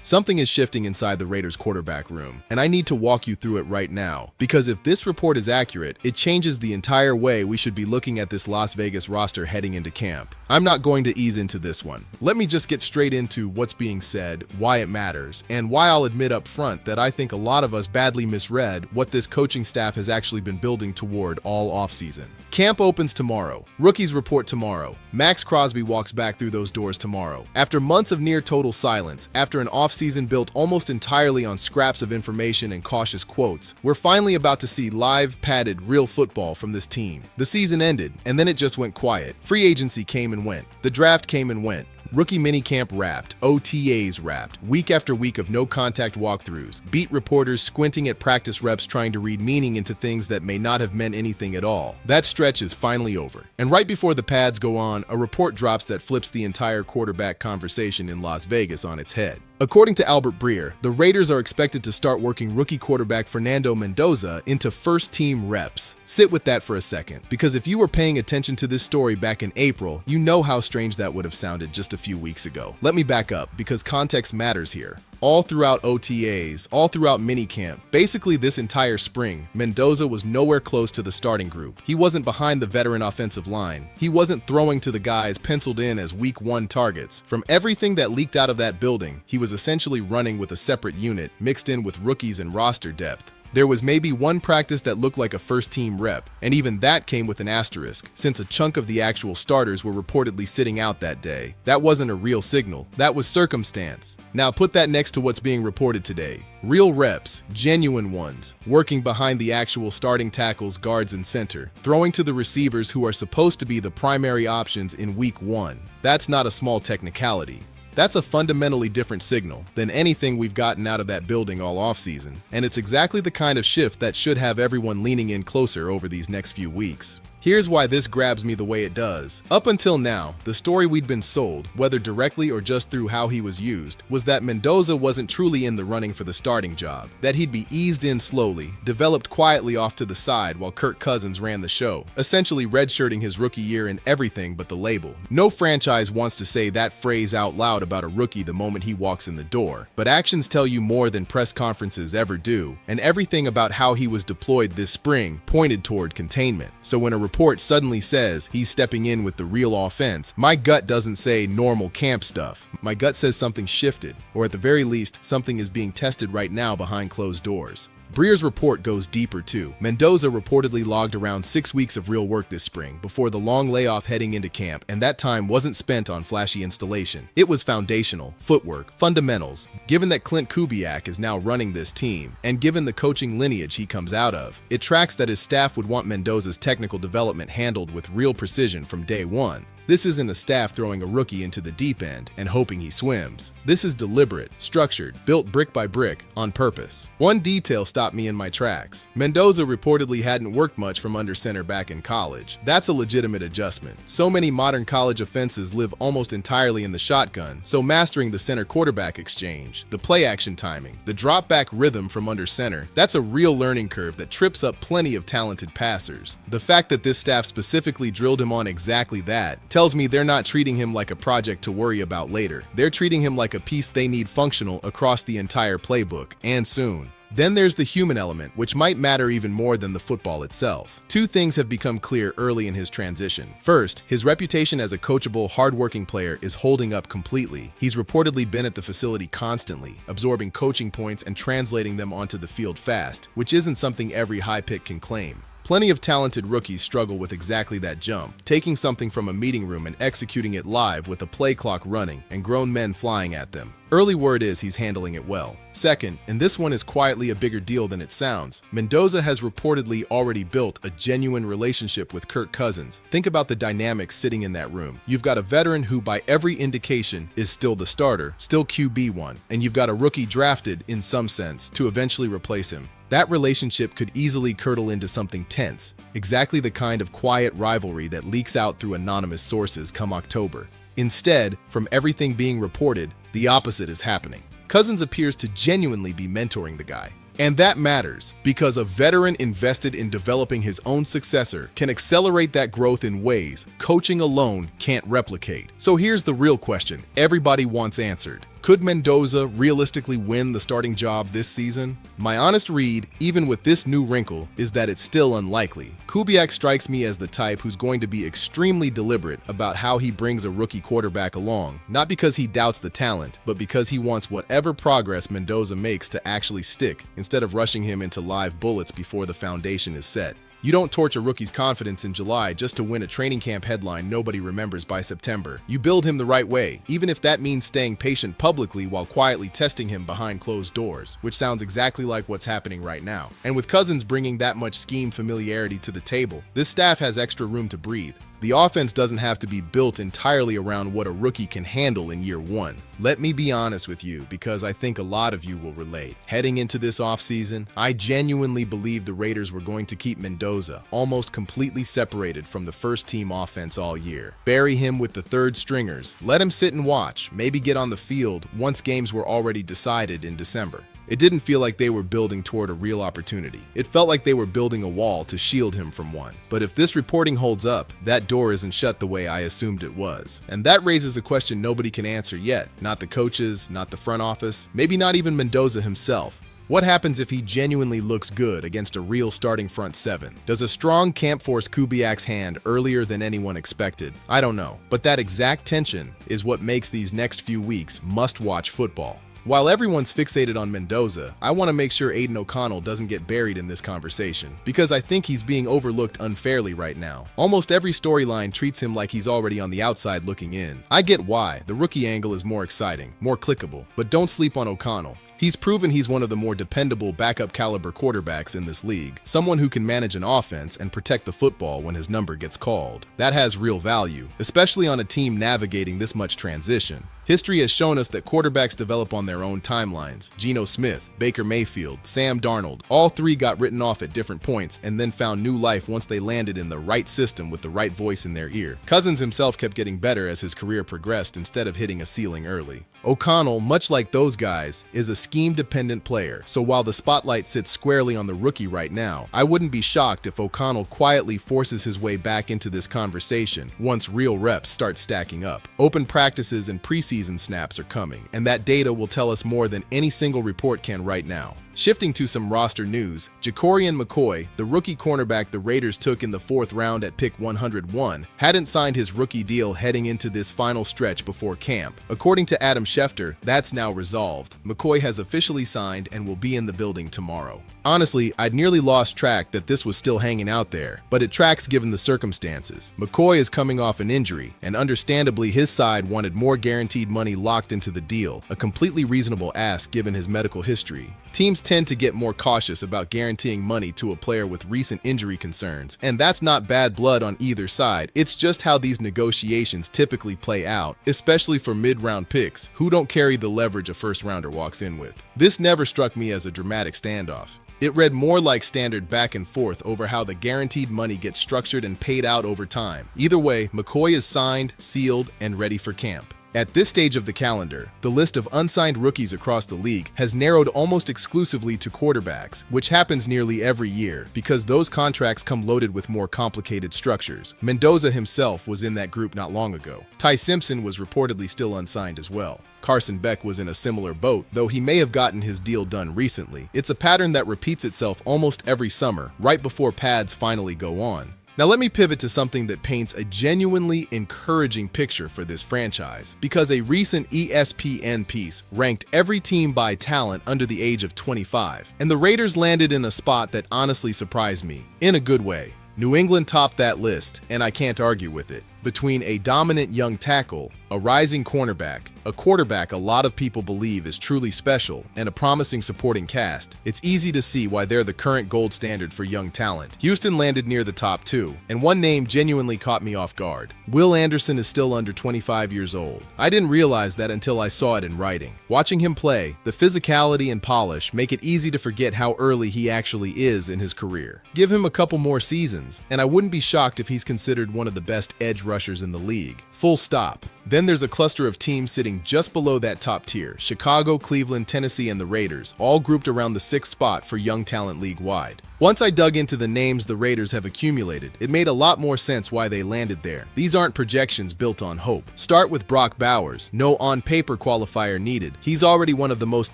Something is shifting inside the Raiders quarterback room, and I need to walk you through it right now, because if this report is accurate, it changes the entire way we should be looking at this Las Vegas roster heading into camp. I'm not going to ease into this one. Let me just get straight into what's being said, why it matters, and why I'll admit up front that I think a lot of us badly misread what this coaching staff has actually been building toward all offseason. Camp opens tomorrow. Rookies report tomorrow. Max Crosby walks back through those doors tomorrow. After months of near total silence, after an offseason built almost entirely on scraps of information and cautious quotes, we're finally about to see live, padded, real football from this team. The season ended, and then it just went quiet. Free agency came and went. The draft came and went. Rookie minicamp wrapped, OTAs wrapped, week after week of no-contact walkthroughs, beat reporters squinting at practice reps trying to read meaning into things that may not have meant anything at all. That stretch is finally over. And right before the pads go on, a report drops that flips the entire quarterback conversation in Las Vegas on its head. According to Albert Breer, the Raiders are expected to start working rookie quarterback Fernando Mendoza into first-team reps. Sit with that for a second, because if you were paying attention to this story back in April, you know how strange that would have sounded just a few weeks ago. Let me back up, because context matters here. All throughout OTAs, all throughout minicamp, basically this entire spring, Mendoza was nowhere close to the starting group. He wasn't behind the veteran offensive line. He wasn't throwing to the guys penciled in as week 1 targets. From everything that leaked out of that building, he was essentially running with a separate unit, mixed in with rookies and roster depth. There was maybe one practice that looked like a first-team rep, and even that came with an asterisk, since a chunk of the actual starters were reportedly sitting out that day. That wasn't a real signal. That was circumstance. Now put that next to what's being reported today. Real reps, genuine ones, working behind the actual starting tackles, guards, and center, throwing to the receivers who are supposed to be the primary options in week 1. That's not a small technicality. That's a fundamentally different signal than anything we've gotten out of that building all offseason, and it's exactly the kind of shift that should have everyone leaning in closer over these next few weeks. Here's why this grabs me the way it does. Up until now, the story we'd been sold, whether directly or just through how he was used, was that Mendoza wasn't truly in the running for the starting job, that he'd be eased in slowly, developed quietly off to the side while Kirk Cousins ran the show, essentially redshirting his rookie year in everything but the label. No franchise wants to say that phrase out loud about a rookie the moment he walks in the door, but actions tell you more than press conferences ever do, and everything about how he was deployed this spring pointed toward containment. So when a report suddenly says he's stepping in with the real offense, my gut doesn't say normal camp stuff. My gut says something shifted, or at the very least, something is being tested right now behind closed doors. Breer's report goes deeper too. Mendoza reportedly logged around 6 weeks of real work this spring before the long layoff heading into camp, and that time wasn't spent on flashy installation. It was foundational, footwork, fundamentals. Given that Clint Kubiak is now running this team, and given the coaching lineage he comes out of, it tracks that his staff would want Mendoza's technical development handled with real precision from day one. This isn't a staff throwing a rookie into the deep end and hoping he swims. This is deliberate, structured, built brick by brick, on purpose. One detail stopped me in my tracks. Mendoza reportedly hadn't worked much from under center back in college. That's a legitimate adjustment. So many modern college offenses live almost entirely in the shotgun, so mastering the center-quarterback exchange, the play-action timing, the drop-back rhythm from under center, that's a real learning curve that trips up plenty of talented passers. The fact that this staff specifically drilled him on exactly that tells me they're not treating him like a project to worry about later. They're treating him like a piece they need functional across the entire playbook, and soon. Then there's the human element, which might matter even more than the football itself. Two things have become clear early in his transition. First, his reputation as a coachable, hardworking player is holding up completely. He's reportedly been at the facility constantly, absorbing coaching points and translating them onto the field fast, which isn't something every high pick can claim. Plenty of talented rookies struggle with exactly that jump, taking something from a meeting room and executing it live with a play clock running and grown men flying at them. Early word is he's handling it well. Second, and this one is quietly a bigger deal than it sounds, Mendoza has reportedly already built a genuine relationship with Kirk Cousins. Think about the dynamics sitting in that room. You've got a veteran who by every indication is still the starter, still QB1, and you've got a rookie drafted, in some sense, to eventually replace him. That relationship could easily curdle into something tense, exactly the kind of quiet rivalry that leaks out through anonymous sources come October. Instead, from everything being reported, the opposite is happening. Cousins appears to genuinely be mentoring the guy. And that matters, because a veteran invested in developing his own successor can accelerate that growth in ways coaching alone can't replicate. So here's the real question everybody wants answered. Could Mendoza realistically win the starting job this season? My honest read, even with this new wrinkle, is that it's still unlikely. Kubiak strikes me as the type who's going to be extremely deliberate about how he brings a rookie quarterback along, not because he doubts the talent, but because he wants whatever progress Mendoza makes to actually stick, instead of rushing him into live bullets before the foundation is set. You don't torch a rookie's confidence in July just to win a training camp headline nobody remembers by September. You build him the right way, even if that means staying patient publicly while quietly testing him behind closed doors, which sounds exactly like what's happening right now. And with Cousins bringing that much scheme familiarity to the table, this staff has extra room to breathe. The offense doesn't have to be built entirely around what a rookie can handle in year one. Let me be honest with you, because I think a lot of you will relate. Heading into this offseason, I genuinely believed the Raiders were going to keep Mendoza almost completely separated from the first-team offense all year. Bury him with the third stringers, let him sit and watch, maybe get on the field once games were already decided in December. It didn't feel like they were building toward a real opportunity. It felt like they were building a wall to shield him from one. But if this reporting holds up, that door isn't shut the way I assumed it was. And that raises a question nobody can answer yet. Not the coaches, not the front office, maybe not even Mendoza himself. What happens if he genuinely looks good against a real starting front seven? Does a strong camp force Kubiak's hand earlier than anyone expected? I don't know. But that exact tension is what makes these next few weeks must-watch football. While everyone's fixated on Mendoza, I want to make sure Aiden O'Connell doesn't get buried in this conversation, because I think he's being overlooked unfairly right now. Almost every storyline treats him like he's already on the outside looking in. I get why. The rookie angle is more exciting, more clickable, but don't sleep on O'Connell. He's proven he's one of the more dependable backup caliber quarterbacks in this league, someone who can manage an offense and protect the football when his number gets called. That has real value, especially on a team navigating this much transition. History has shown us that quarterbacks develop on their own timelines. Geno Smith, Baker Mayfield, Sam Darnold, all three got written off at different points and then found new life once they landed in the right system with the right voice in their ear. Cousins himself kept getting better as his career progressed instead of hitting a ceiling early. O'Connell, much like those guys, is a scheme-dependent player, so while the spotlight sits squarely on the rookie right now, I wouldn't be shocked if O'Connell quietly forces his way back into this conversation once real reps start stacking up. Open practices and preseason snaps are coming, and that data will tell us more than any single report can right now. Shifting to some roster news, Ja'Cory McCoy, the rookie cornerback the Raiders took in the 4th round at pick 101, hadn't signed his rookie deal heading into this final stretch before camp. According to Adam Schefter, that's now resolved. McCoy has officially signed and will be in the building tomorrow. Honestly, I'd nearly lost track that this was still hanging out there, but it tracks given the circumstances. McCoy is coming off an injury, and understandably his side wanted more guaranteed money locked into the deal, a completely reasonable ask given his medical history. Teams tend to get more cautious about guaranteeing money to a player with recent injury concerns, and that's not bad blood on either side. It's just how these negotiations typically play out, especially for mid-round picks who don't carry the leverage a first-rounder walks in with. This never struck me as a dramatic standoff. It read more like standard back and forth over how the guaranteed money gets structured and paid out over time. Either way, McCoy is signed, sealed, and ready for camp. At this stage of the calendar, the list of unsigned rookies across the league has narrowed almost exclusively to quarterbacks, which happens nearly every year because those contracts come loaded with more complicated structures. Mendoza himself was in that group not long ago. Ty Simpson was reportedly still unsigned as well. Carson Beck was in a similar boat, though he may have gotten his deal done recently. It's a pattern that repeats itself almost every summer, right before pads finally go on. Now let me pivot to something that paints a genuinely encouraging picture for this franchise, because a recent ESPN piece ranked every team by talent under the age of 25, and the Raiders landed in a spot that honestly surprised me, in a good way. New England topped that list, and I can't argue with it. Between a dominant young tackle, a rising cornerback, a quarterback a lot of people believe is truly special, and a promising supporting cast, it's easy to see why they're the current gold standard for young talent. Houston landed near the top two, and one name genuinely caught me off guard. Will Anderson is still under 25 years old. I didn't realize that until I saw it in writing. Watching him play, the physicality and polish make it easy to forget how early he actually is in his career. Give him a couple more seasons, and I wouldn't be shocked if he's considered one of the best edge rushers in the league. Full stop. Then there's a cluster of teams sitting just below that top tier: Chicago, Cleveland, Tennessee, and the Raiders, all grouped around the 6th spot for young talent league-wide. Once I dug into the names the Raiders have accumulated, it made a lot more sense why they landed there. These aren't projections built on hope. Start with Brock Bowers. No on-paper qualifier needed. He's already one of the most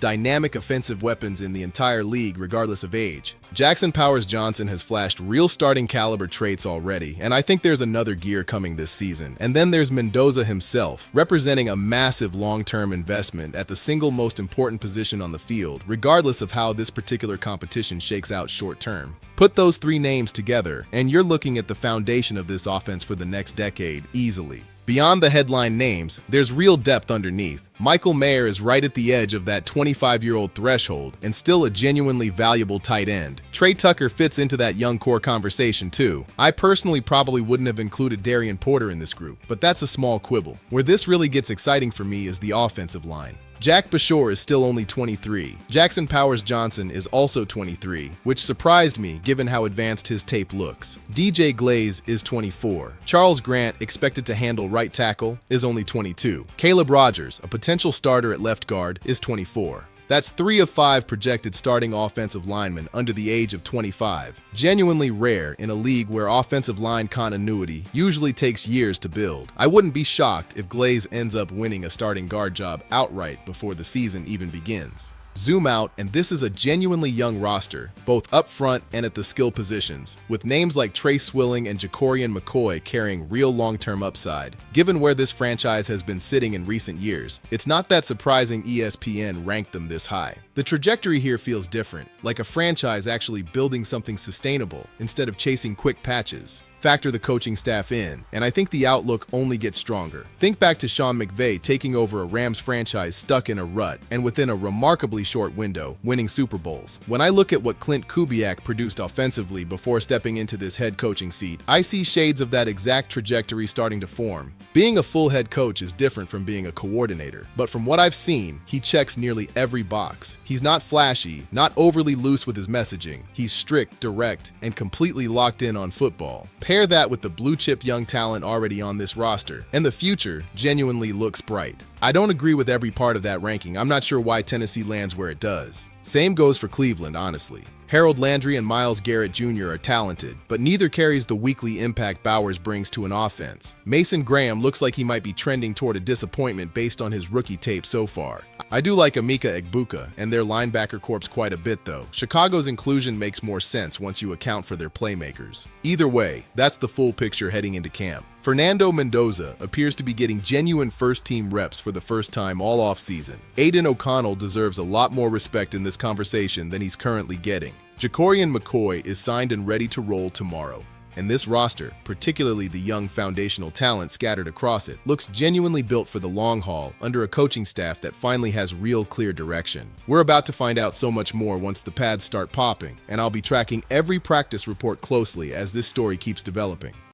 dynamic offensive weapons in the entire league, regardless of age. Jackson Powers-Johnson has flashed real starting caliber traits already, and I think there's another gear coming this season. And then there's Mendoza himself, representing a massive long-term investment at the single most important position on the field, regardless of how this particular competition shakes out short-term. Put those three names together, and you're looking at the foundation of this offense for the next decade easily. Beyond the headline names, there's real depth underneath. Michael Mayer is right at the edge of that 25-year-old threshold and still a genuinely valuable tight end. Trey Tucker fits into that young core conversation too. I personally probably wouldn't have included Darian Porter in this group, but that's a small quibble. Where this really gets exciting for me is the offensive line. Jack Bashore is still only 23. Jackson Powers-Johnson is also 23, which surprised me given how advanced his tape looks. DJ Glaze is 24. Charles Grant, expected to handle right tackle, is only 22. Caleb Rogers, a potential starter at left guard, is 24. That's 3 of 5 projected starting offensive linemen under the age of 25. Genuinely rare in a league where offensive line continuity usually takes years to build. I wouldn't be shocked if Glaze ends up winning a starting guard job outright before the season even begins. Zoom out, and this is a genuinely young roster, both up front and at the skill positions, with names like Trey Swilling and Jacorian McCoy carrying real long-term upside. Given where this franchise has been sitting in recent years, it's not that surprising ESPN ranked them this high. The trajectory here feels different, like a franchise actually building something sustainable instead of chasing quick patches. Factor the coaching staff in, and I think the outlook only gets stronger. Think back to Sean McVay taking over a Rams franchise stuck in a rut, and within a remarkably short window, winning Super Bowls. When I look at what Clint Kubiak produced offensively before stepping into this head coaching seat, I see shades of that exact trajectory starting to form. Being a full head coach is different from being a coordinator, but from what I've seen, he checks nearly every box. He's not flashy, not overly loose with his messaging. He's strict, direct, and completely locked in on football. Pair that with the blue-chip young talent already on this roster, and the future genuinely looks bright. I don't agree with every part of that ranking. I'm not sure why Tennessee lands where it does. Same goes for Cleveland, honestly. Harold Landry and Myles Garrett Jr. are talented, but neither carries the weekly impact Bowers brings to an offense. Mason Graham looks like he might be trending toward a disappointment based on his rookie tape so far. I do like Emeka Egbuka and their linebacker corps quite a bit though. Chicago's inclusion makes more sense once you account for their playmakers. Either way, that's the full picture heading into camp. Fernando Mendoza appears to be getting genuine first-team reps for the first time all offseason. Aiden O'Connell deserves a lot more respect in this conversation than he's currently getting. Jacorian McCoy is signed and ready to roll tomorrow. And this roster, particularly the young foundational talent scattered across it, looks genuinely built for the long haul under a coaching staff that finally has real clear direction. We're about to find out so much more once the pads start popping, and I'll be tracking every practice report closely as this story keeps developing.